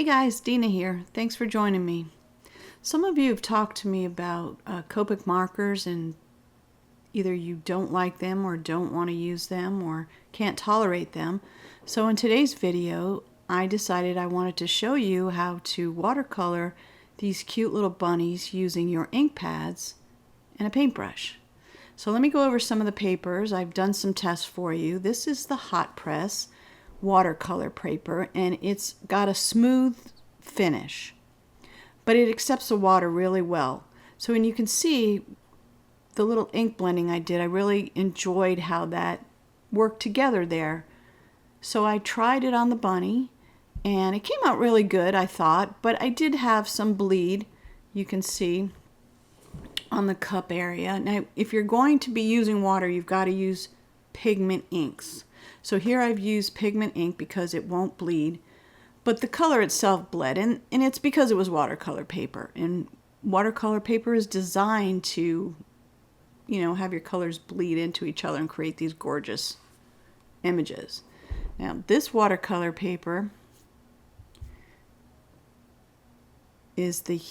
guys, Dina here. Thanks for joining me. Some of you have talked to me about Copic markers and either you don't like them or don't want to use them or can't tolerate them. So in today's video, I decided I wanted to show you how to watercolor these cute little bunnies using your ink pads and a paintbrush. So let me go over some of the papers. I've done some tests for you. This is the hot press watercolor paper, and it's got a smooth finish, but it accepts the water really well. So when you can see the little ink blending I did, I really enjoyed how that worked together there. So I tried it on the bunny and it came out really good, I thought, but I did have some bleed, you can see on the cup area. Now if you're going to be using water, you've got to use pigment inks. So here I've used pigment ink because it won't bleed, but the color itself bled, and it's because it was watercolor paper. And watercolor paper is designed to, have your colors bleed into each other and create these gorgeous images. Now this watercolor paper is the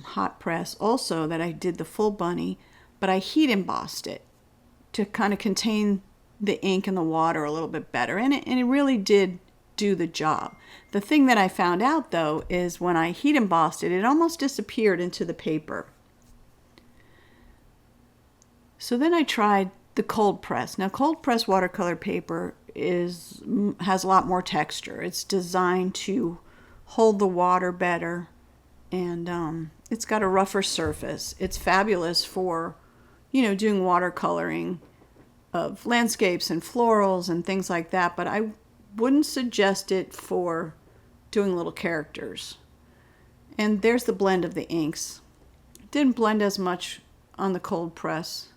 hot press also that I did the full bunny, but I heat embossed it to kind of contain the ink and the water a little bit better, and it really did do the job. The thing that I found out though is when I heat embossed it, it almost disappeared into the paper. So then I tried the cold press. Now cold press watercolor paper has a lot more texture. It's designed to hold the water better, and it's got a rougher surface. It's fabulous for doing watercoloring of landscapes and florals and things like that, but I wouldn't suggest it for doing little characters. And there's the blend of the inks. It didn't blend as much on the cold press.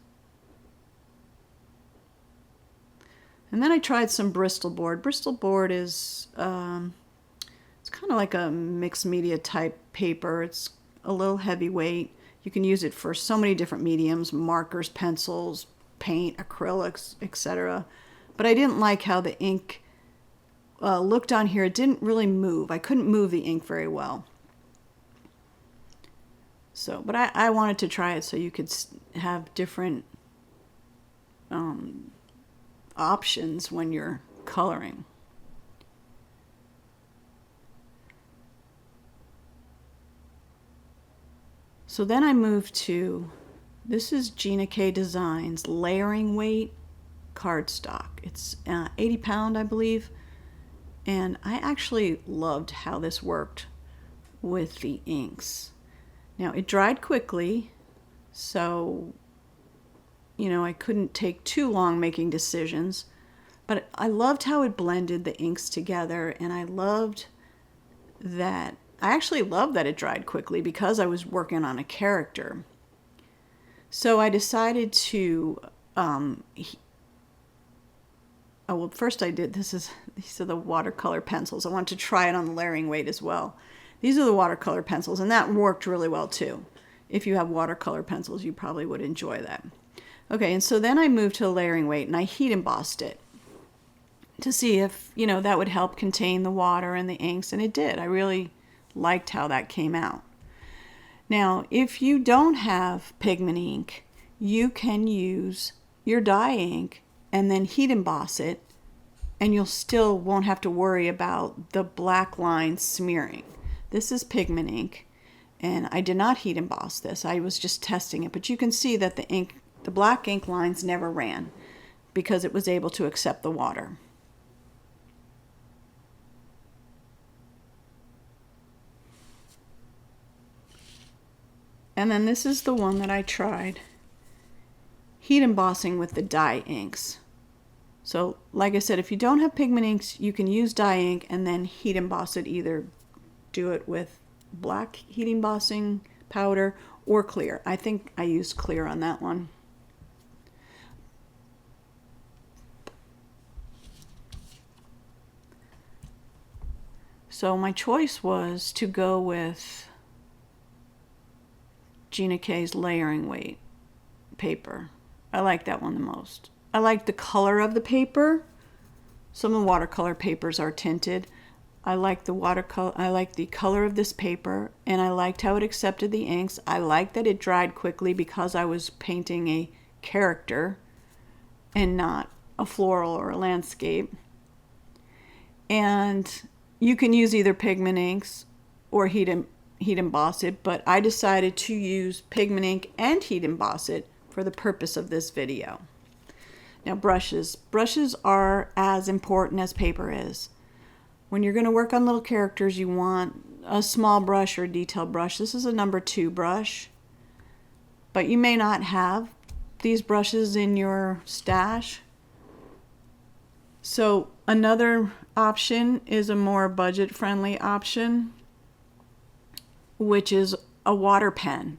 And then I tried some Bristol board. Bristol board is it's kind of like a mixed media type paper. It's a little heavyweight. You can use it for so many different mediums: markers, pencils, paint, acrylics, etc. But I didn't like how the ink looked on here. It didn't really move. I couldn't move the ink very well. So, but I wanted to try it so you could have different options when you're coloring. So then I moved to, this is Gina K Designs layering weight cardstock. It's 80 pound, I believe. And I actually loved how this worked with the inks. Now it dried quickly, so I couldn't take too long making decisions, but I loved how it blended the inks together, and I actually loved that it dried quickly because I was working on a character. So I decided to, first I did, these are the watercolor pencils. I wanted to try it on the layering weight as well. These are the watercolor pencils, and that worked really well too. If you have watercolor pencils, you probably would enjoy that. Okay, and so then I moved to the layering weight, and I heat embossed it to see if, that would help contain the water and the inks, and it did. I really liked how that came out. Now, if you don't have pigment ink, you can use your dye ink and then heat emboss it, and you'll still won't have to worry about the black lines smearing. This is pigment ink, and I did not heat emboss this. I was just testing it, but you can see that the black ink lines never ran because it was able to accept the water. And then this is the one that I tried heat embossing with the dye inks. So like I said, if you don't have pigment inks, you can use dye ink and then heat emboss it. Either do it with black heat embossing powder or clear. I think I used clear on that one. So my choice was to go with Gina K's layering weight paper. I like that one the most. I like the color of the paper. Some of the watercolor papers are tinted. I like the watercolor, I like the color of this paper, and I liked how it accepted the inks. I liked that it dried quickly because I was painting a character and not a floral or a landscape. And you can use either pigment inks or heat emboss it, but I decided to use pigment ink and heat emboss it for the purpose of this video. Now brushes. Brushes are as important as paper is. When you're going to work on little characters, you want a small brush or a detail brush. This is a number 2 brush, but you may not have these brushes in your stash. So another option is a more budget-friendly option, which is a water pen.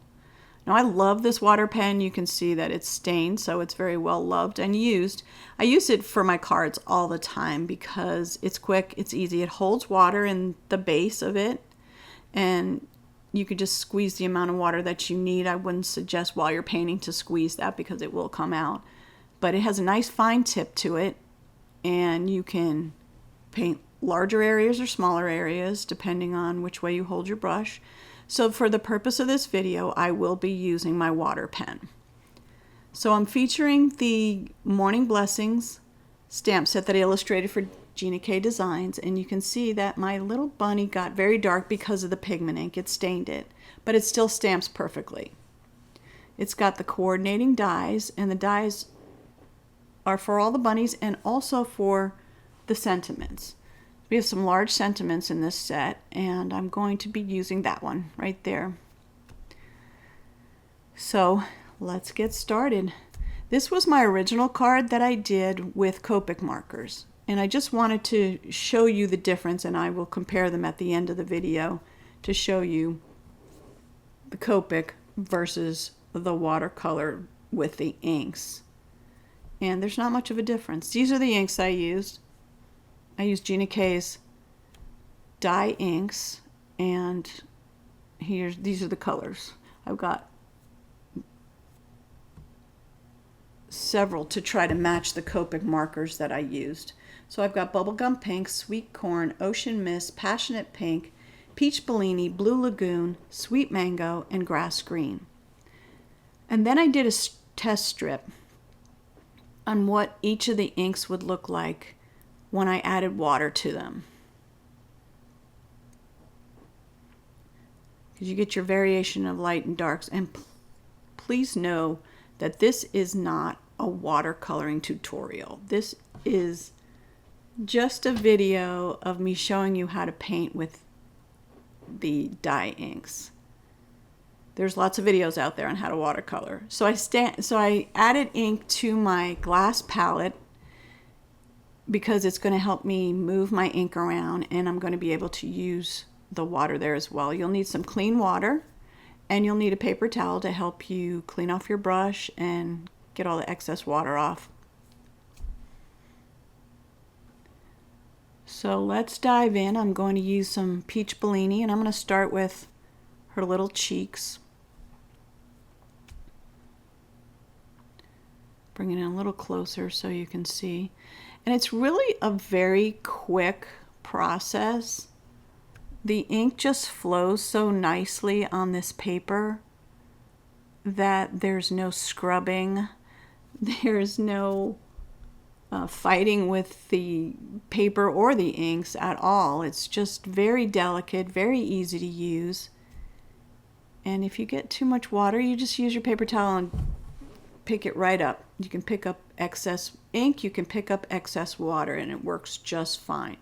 Now I love this water pen. You can see that it's stained, so it's very well loved and used. I use it for my cards all the time because it's quick, it's easy. It holds water in the base of it, and you could just squeeze the amount of water that you need. I wouldn't suggest while you're painting to squeeze that because it will come out. But it has a nice fine tip to it, and you can paint larger areas or smaller areas depending on which way you hold your brush. So for the purpose of this video, I will be using my water pen. So I'm featuring the Morning Blessings stamp set that I illustrated for Gina K Designs, and you can see that my little bunny got very dark because of the pigment ink. It stained it, but it still stamps perfectly. It's got the coordinating dies, and the dies are for all the bunnies and also for the sentiments. We have some large sentiments in this set, and I'm going to be using that one right there. So let's get started. This was my original card that I did with Copic markers, and I just wanted to show you the difference, and I will compare them at the end of the video to show you the Copic versus the watercolor with the inks. And there's not much of a difference. These are the inks I used. I used Gina K's dye inks, and these are the colors. I've got several to try to match the Copic markers that I used. So I've got Bubblegum Pink, Sweet Corn, Ocean Mist, Passionate Pink, Peach Bellini, Blue Lagoon, Sweet Mango, and Grass Green. And then I did a test strip on what each of the inks would look like when I added water to them. Because you get your variation of light and darks. And please know that this is not a watercoloring tutorial. This is just a video of me showing you how to paint with the dye inks. There's lots of videos out there on how to watercolor. So I added ink to my glass palette because it's going to help me move my ink around, and I'm going to be able to use the water there as well. You'll need some clean water, and you'll need a paper towel to help you clean off your brush and get all the excess water off. So let's dive in. I'm going to use some Peach Bellini, and I'm going to start with her little cheeks. Bring it in a little closer so you can see. And it's really a very quick process. The ink just flows so nicely on this paper that there's no scrubbing. There's no fighting with the paper or the inks at all. It's just very delicate, very easy to use. And if you get too much water, you just use your paper towel and pick it right up. You can pick up excess ink, you can pick up excess water, and it works just fine.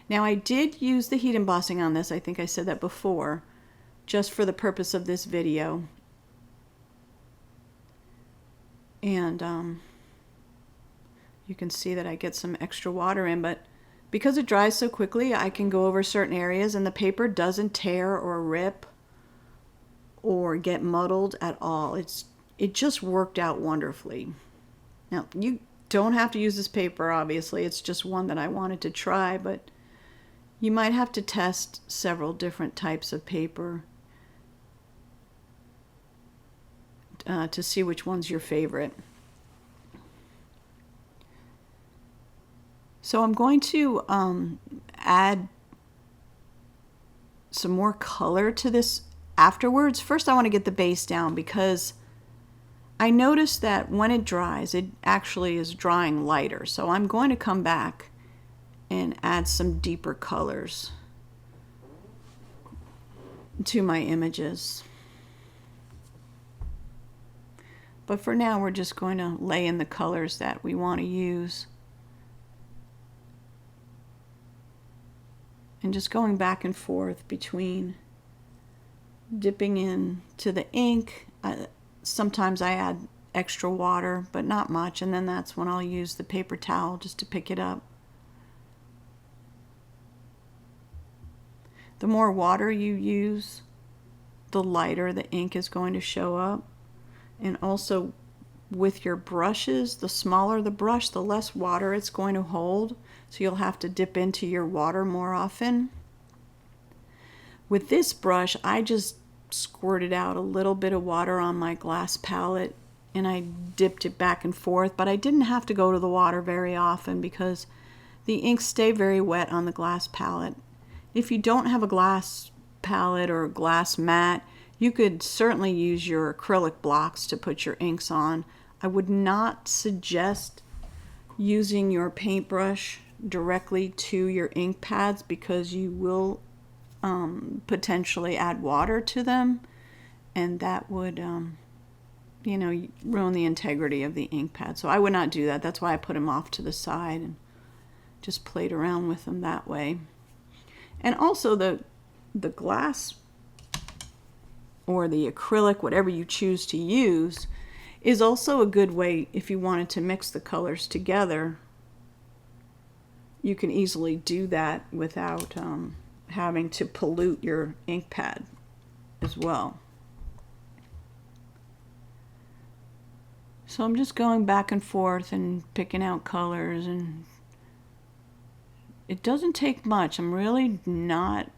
Now I did use the heat embossing on this, I think I said that before, just for the purpose of this video. And you can see that I get some extra water in, but because it dries so quickly, I can go over certain areas and the paper doesn't tear or rip or get muddled at all. It just worked out wonderfully. Now, you don't have to use this paper, obviously. It's just one that I wanted to try, but you might have to test several different types of paper to see which one's your favorite. So I'm going to add some more color to this afterwards. First I want to get the base down because I noticed that when it dries, it actually is drying lighter. So I'm going to come back and add some deeper colors to my images. But for now, we're just going to lay in the colors that we want to use. And just going back and forth between dipping into the ink. Sometimes I add extra water, but not much, and then that's when I'll use the paper towel just to pick it up. The more water you use, the lighter the ink is going to show up. And also with your brushes, the smaller the brush, the less water it's going to hold. So you'll have to dip into your water more often. With this brush, I just squirted out a little bit of water on my glass palette and I dipped it back and forth, but I didn't have to go to the water very often because the inks stay very wet on the glass palette. If you don't have a glass palette or a glass mat, you could certainly use your acrylic blocks to put your inks on. I would not suggest using your paintbrush directly to your ink pads because you will potentially add water to them, and that would ruin the integrity of the ink pad. So I would not do that. That's why I put them off to the side and just played around with them that way. And also the glass or the acrylic, whatever you choose to use, is also a good way if you wanted to mix the colors together. You can easily do that without having to pollute your ink pad as well. So I'm just going back and forth and picking out colors, and it doesn't take much. I'm really not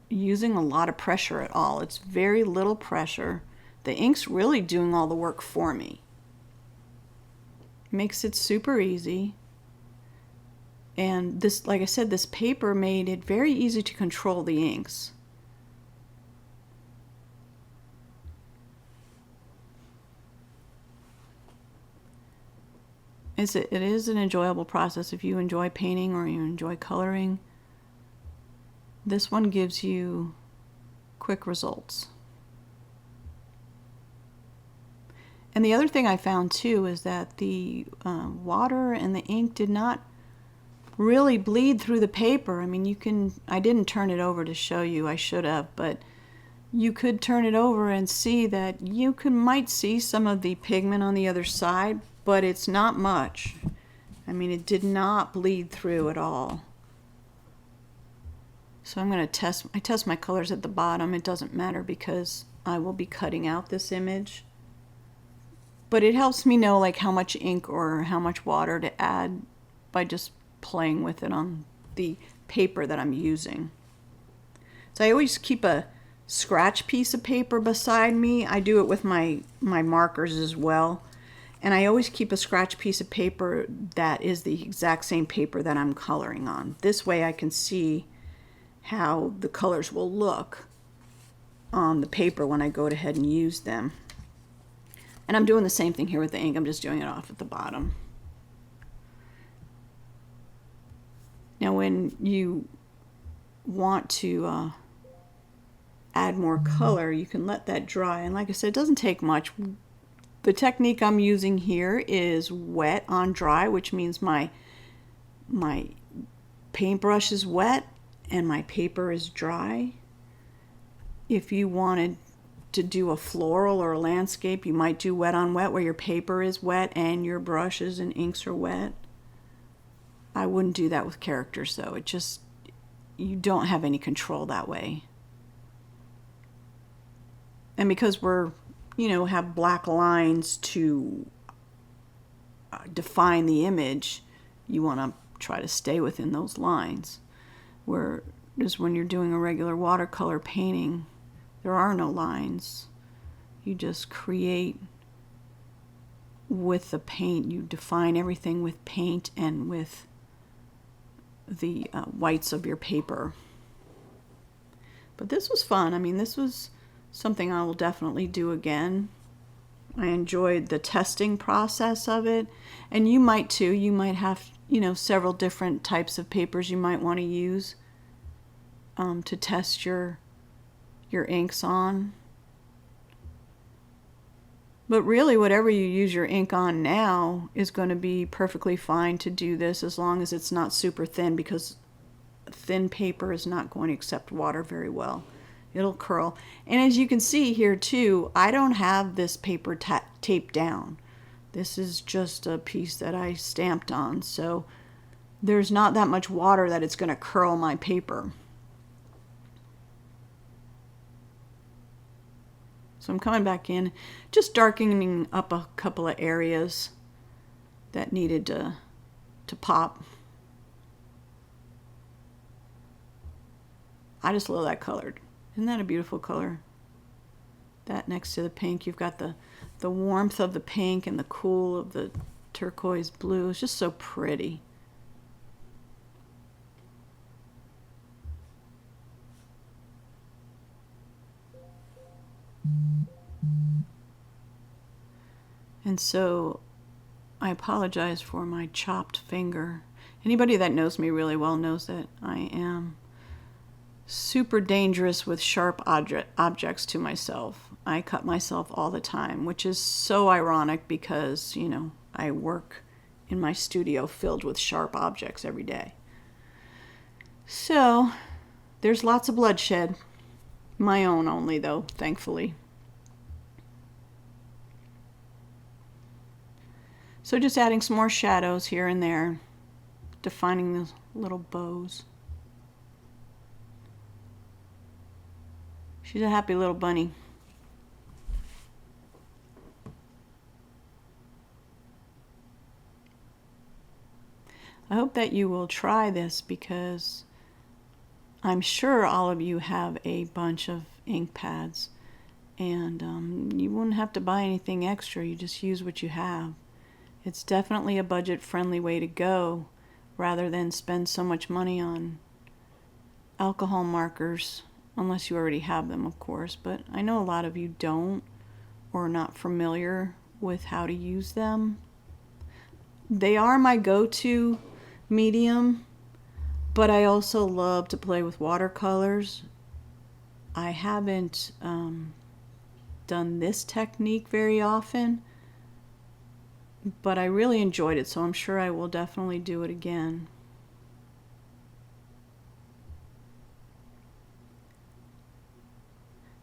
using a lot of pressure at all. It's very little pressure. The ink's really doing all the work for me. Makes it super easy. And this, like I said, this paper made it very easy to control the inks. It is an enjoyable process if you enjoy painting or you enjoy coloring. This one gives you quick results. And the other thing I found too is that the water and the ink did not really bleed through the paper. I mean, I didn't turn it over to show you, I should have, but you could turn it over and see that you might see some of the pigment on the other side, but it's not much. I mean, it did not bleed through at all. So I'm going to test my colors at the bottom. It doesn't matter because I will be cutting out this image. But it helps me know like how much ink or how much water to add by just playing with it on the paper that I'm using. So I always keep a scratch piece of paper beside me. I do it with my markers as well. And I always keep a scratch piece of paper that is the exact same paper that I'm coloring on. This way I can see how the colors will look on the paper when I go ahead and use them. And I'm doing the same thing here with the ink. I'm just doing it off at the bottom. Now when you want to add more color, you can let that dry. And like I said, it doesn't take much. The technique I'm using here is wet on dry, which means my paintbrush is wet and my paper is dry. If you wanted to do a floral or a landscape, you might do wet on wet where your paper is wet and your brushes and inks are wet. I wouldn't do that with characters though. You don't have any control that way. And because we're, have black lines to define the image, you want to try to stay within those lines. Whereas when you're doing a regular watercolor painting, there are no lines. You just create with the paint. You define everything with paint and with the whites of your paper. But this was fun. I mean, this was something I will definitely do again. I enjoyed the testing process of it. And you might too. You might have, several different types of papers you might want to use to test your inks on. But really, whatever you use your ink on now is going to be perfectly fine to do this, as long as it's not super thin, because thin paper is not going to accept water very well. It'll curl. And as you can see here too, I don't have this paper taped down. This is just a piece that I stamped on, so there's not that much water that it's going to curl my paper. So I'm coming back in, just darkening up a couple of areas that needed to pop. I just love that color. Isn't that a beautiful color? That next to the pink, you've got the warmth of the pink and the cool of the turquoise blue. It's just so pretty. And so I apologize for my chopped finger. Anybody that knows me really well knows that I am super dangerous with sharp objects to myself. I cut myself all the time, which is so ironic because, I work in my studio filled with sharp objects every day. So there's lots of bloodshed. My own only, though, thankfully. So just adding some more shadows here and there, defining the little bows. She's a happy little bunny. I hope that you will try this, because I'm sure all of you have a bunch of ink pads, and you wouldn't have to buy anything extra. You just use what you have. It's definitely a budget-friendly way to go, rather than spend so much money on alcohol markers, unless you already have them, of course. But I know a lot of you don't, or are not familiar with how to use them. They are my go-to medium, but I also love to play with watercolors. I haven't done this technique very often, but I really enjoyed it, so I'm sure I will definitely do it again.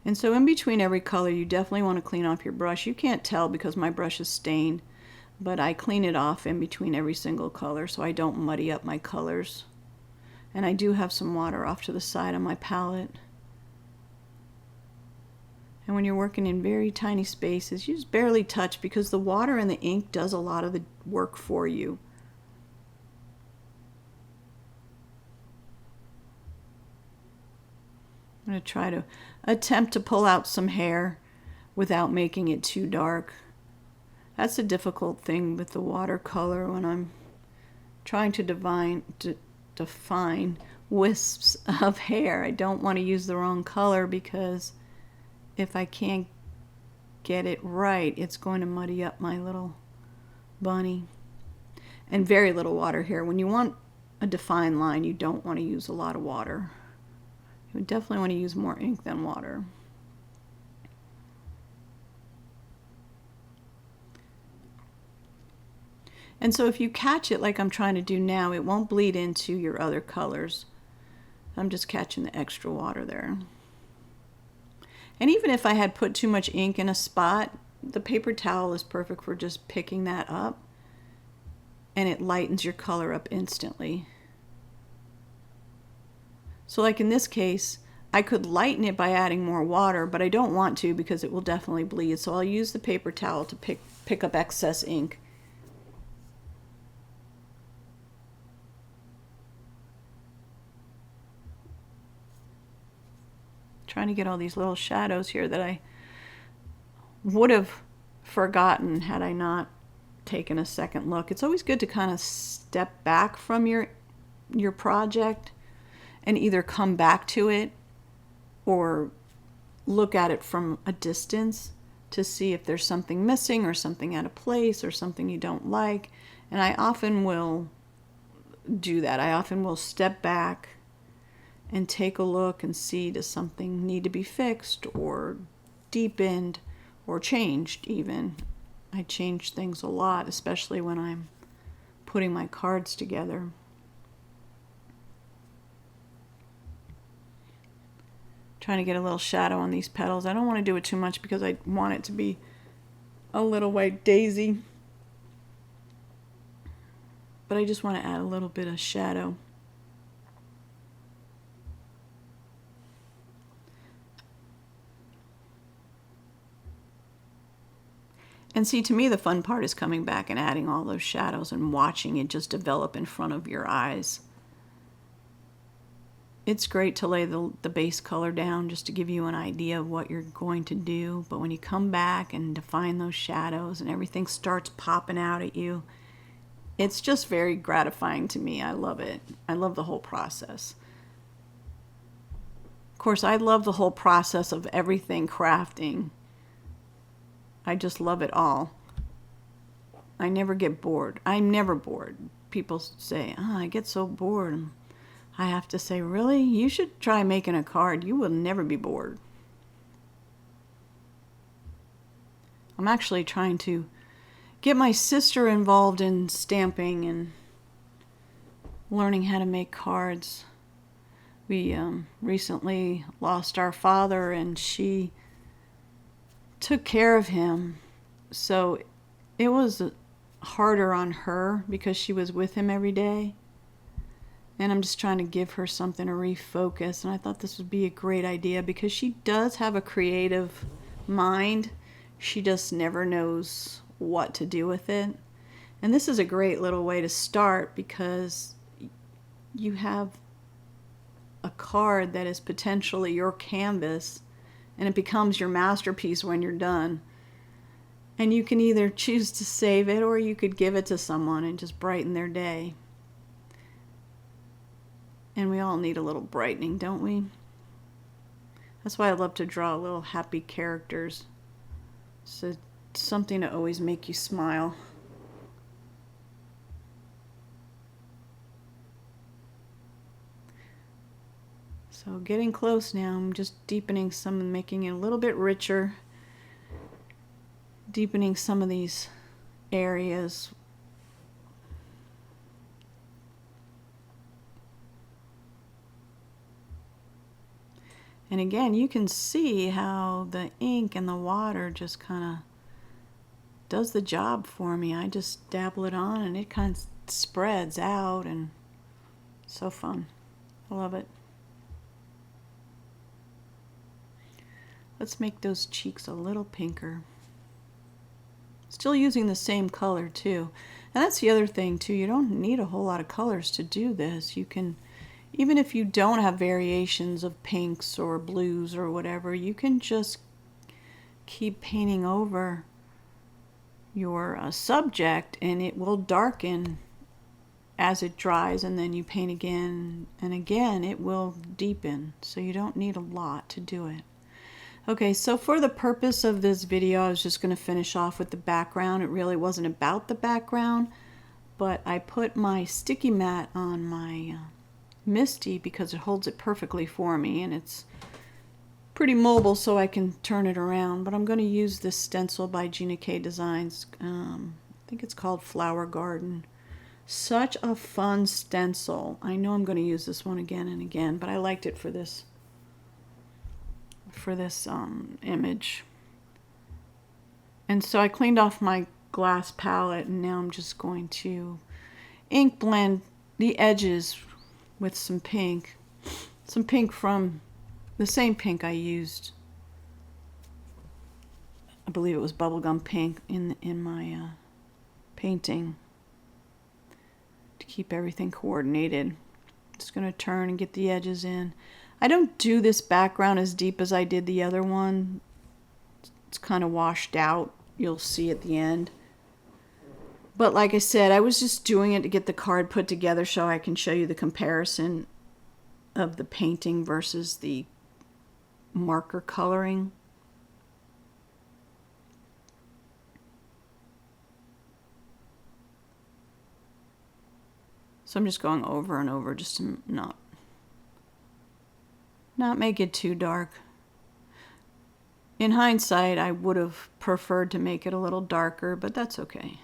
And so in between every color, you definitely want to clean off your brush. You can't tell because my brush is stained, but I clean it off in between every single color so I don't muddy up my colors. And I do have some water off to the side on my palette. And when you're working in very tiny spaces, you just barely touch, because the water and the ink does a lot of the work for you. I'm going to try to attempt to pull out some hair without making it too dark. That's a difficult thing with the watercolor when I'm trying to define wisps of hair. I don't want to use the wrong color, because if I can't get it right, it's going to muddy up my little bunny. And very little water here. When you want a defined line, you don't want to use a lot of water. You would definitely want to use more ink than water. And so if you catch it like I'm trying to do now, it won't bleed into your other colors. I'm just catching the extra water there. And even if I had put too much ink in a spot, the paper towel is perfect for just picking that up, and it lightens your color up instantly. So like in this case, I could lighten it by adding more water, but I don't want to because it will definitely bleed. So I'll use the paper towel to pick up excess ink. Trying to get all these little shadows here that I would have forgotten had I not taken a second look. It's always good to kind of step back from your project and either come back to it or look at it from a distance to see if there's something missing or something out of place or something you don't like. And I often will do that. I often will step back and take a look and see, does something need to be fixed or deepened or changed even. I change things a lot, especially when I'm putting my cards together. Trying to get a little shadow on these petals. I don't want to do it too much because I want it to be a little white daisy. But I just want to add a little bit of shadow. And see, to me, the fun part is coming back and adding all those shadows and watching it just develop in front of your eyes. It's great to lay the base color down just to give you an idea of what you're going to do. But when you come back and define those shadows and everything starts popping out at you, it's just very gratifying to me. I love it. I love the whole process. Of course, I love the whole process of everything crafting. I just love it all. I never get bored. I'm never bored. People say, oh, I get so bored. I have to say, really? You should try making a card. You will never be bored. I'm actually trying to get my sister involved in stamping and learning how to make cards. We recently lost our father, and she took care of him. So it was harder on her because she was with him every day. And I'm just trying to give her something to refocus. And I thought this would be a great idea because she does have a creative mind. She just never knows what to do with it. And this is a great little way to start because you have a card that is potentially your canvas and it becomes your masterpiece when you're done. And you can either choose to save it or you could give it to someone and just brighten their day. And we all need a little brightening, don't we? That's why I love to draw little happy characters. So something to always make you smile. So getting close now. I'm just deepening some and making it a little bit richer. Deepening some of these areas. And again, you can see how the ink and the water just kind of does the job for me. I just dabble it on and it kind of spreads out, and so fun. I love it. Let's make those cheeks a little pinker. Still using the same color too. And that's the other thing too. You don't need a whole lot of colors to do this. You can, even if you don't have variations of pinks or blues or whatever, you can just keep painting over your subject and it will darken as it dries, and then you paint again and again, it will deepen. So you don't need a lot to do it. Okay, so for the purpose of this video, I was just going to finish off with the background. It really wasn't about the background, but I put my sticky mat on my Misty because it holds it perfectly for me, and it's pretty mobile so I can turn it around. But I'm going to use this stencil by Gina K Designs. I think it's called Flower Garden. Such a fun stencil. I know I'm going to use this one again and again, but I liked it for this image. And so I cleaned off my glass palette, and now I'm just going to ink blend the edges with some pink from the same pink I used. I believe it was bubblegum pink in my painting to keep everything coordinated. Just going to turn and get the edges in. I don't do this background as deep as I did the other one. It's kind of washed out. You'll see at the end. But like I said, I was just doing it to get the card put together so I can show you the comparison of the painting versus the marker coloring. So I'm just going over and over just to not make it too dark. In hindsight, I would have preferred to make it a little darker, but that's okay.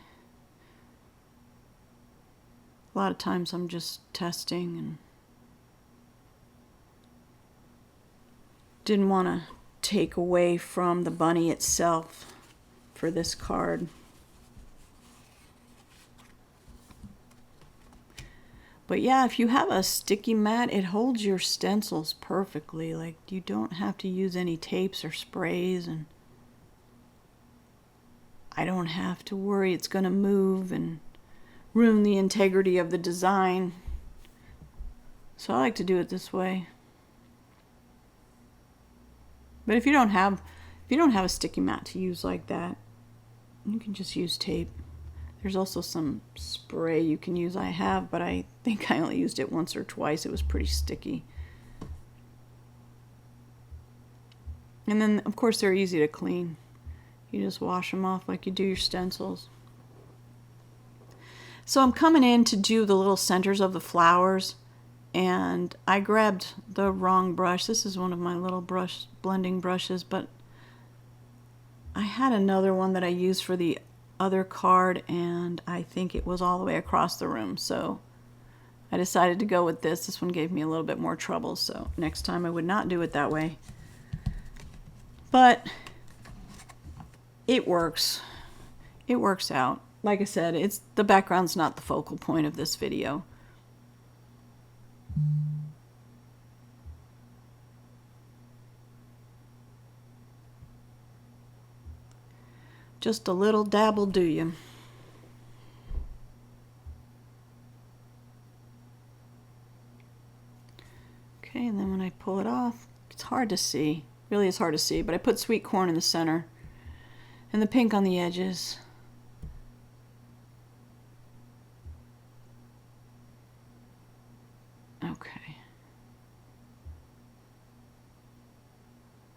A lot of times I'm just testing and didn't want to take away from the bunny itself for this card. But yeah, if you have a sticky mat, it holds your stencils perfectly. Like, you don't have to use any tapes or sprays, and I don't have to worry it's going to move and ruin the integrity of the design. So I like to do it this way. But if you don't have a sticky mat to use like that, you can just use tape. There's also some spray you can use. I have, but I think I only used it once or twice. It was pretty sticky. And then, of course, they're easy to clean. You just wash them off like you do your stencils. So I'm coming in to do the little centers of the flowers, and I grabbed the wrong brush. This is one of my little blending brushes, but I had another one that I used for the other card, and I think it was all the way across the room, so I decided to go with this. This one gave me a little bit more trouble, so next time I would not do it that way. But it works. It works out. Like I said, the background's not the focal point of this video. Just a little dab will do you. Okay, and then when I pull it off, it's hard to see. Really, it's hard to see, but I put sweet corn in the center and the pink on the edges. Okay.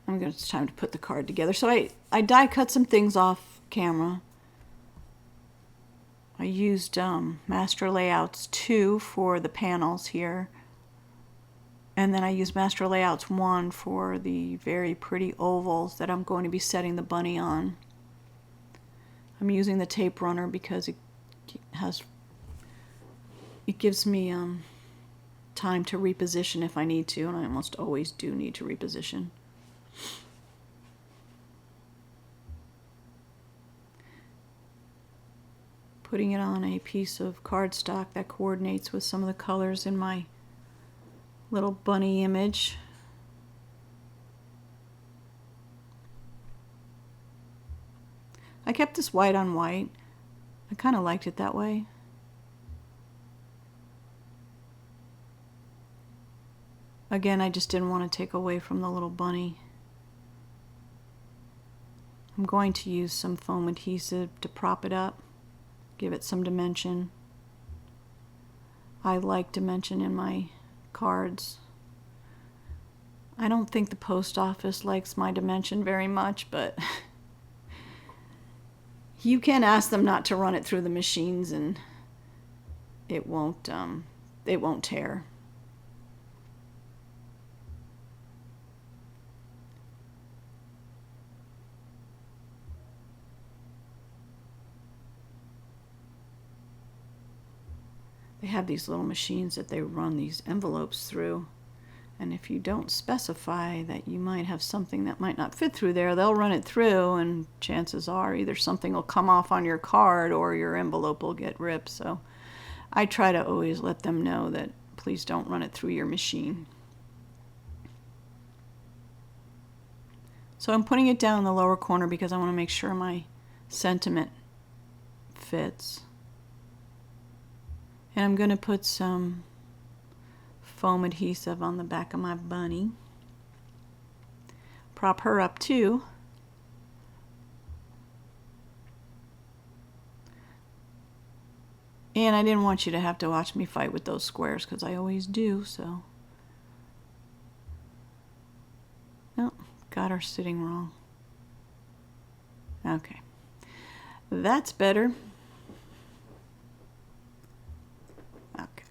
It's time to put the card together. So I die cut some things off camera. I used Master Layouts 2 for the panels here. And then I used Master Layouts 1 for the very pretty ovals that I'm going to be setting the bunny on. I'm using the tape runner because it gives me time to reposition if I need to, and I almost always do need to reposition. Putting it on a piece of cardstock that coordinates with some of the colors in my little bunny image. I kept this white on white. I kind of liked it that way. Again, I just didn't want to take away from the little bunny. I'm going to use some foam adhesive to prop it up, give it some dimension. I like dimension in my cards. I don't think the post office likes my dimension very much, but you can ask them not to run it through the machines and it won't tear. They have these little machines that they run these envelopes through, and if you don't specify that you might have something that might not fit through there, they'll run it through, and chances are either something will come off on your card or your envelope will get ripped. So I try to always let them know that please don't run it through your machine. So I'm putting it down in the lower corner because I want to make sure my sentiment fits. And I'm going to put some foam adhesive on the back of my bunny. Prop her up too. And I didn't want you to have to watch me fight with those squares because I always do, so. No, or sitting wrong? Okay, that's better. Okay.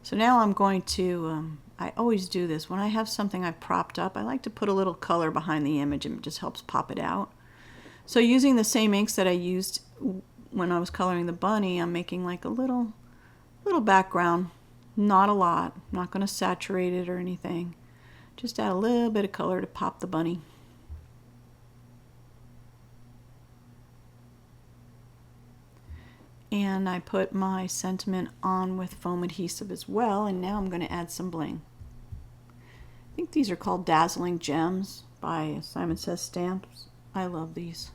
So now I'm going to, I always do this. When I have something I've propped up, I like to put a little color behind the image and it just helps pop it out. So using the same inks that I used when I was coloring the bunny, I'm making like a little background. Not a lot. I'm not going to saturate it or anything. Just add a little bit of color to pop the bunny. And I put my sentiment on with foam adhesive as well, and now I'm going to add some bling. I think these are called Dazzling Gems by Simon Says Stamps. I love these.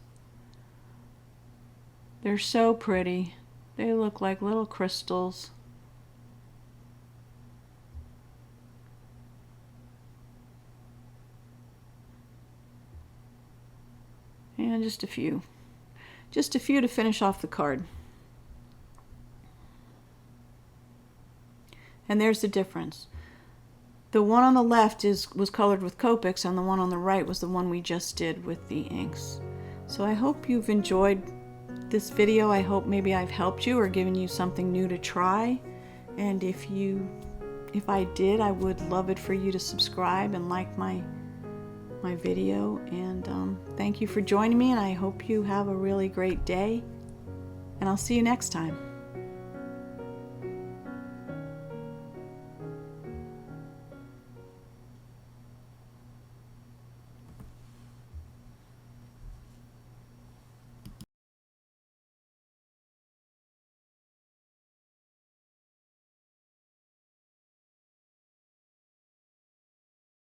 They're so pretty. They look like little crystals. And just a few. Just a few to finish off the card. And there's the difference. The one on the left was colored with Copics, and the one on the right was the one we just did with the inks. So I hope you've enjoyed this video. I hope maybe I've helped you or given you something new to try. And if I did, I would love it for you to subscribe and like my video. And thank you for joining me, and I hope you have a really great day. And I'll see you next time.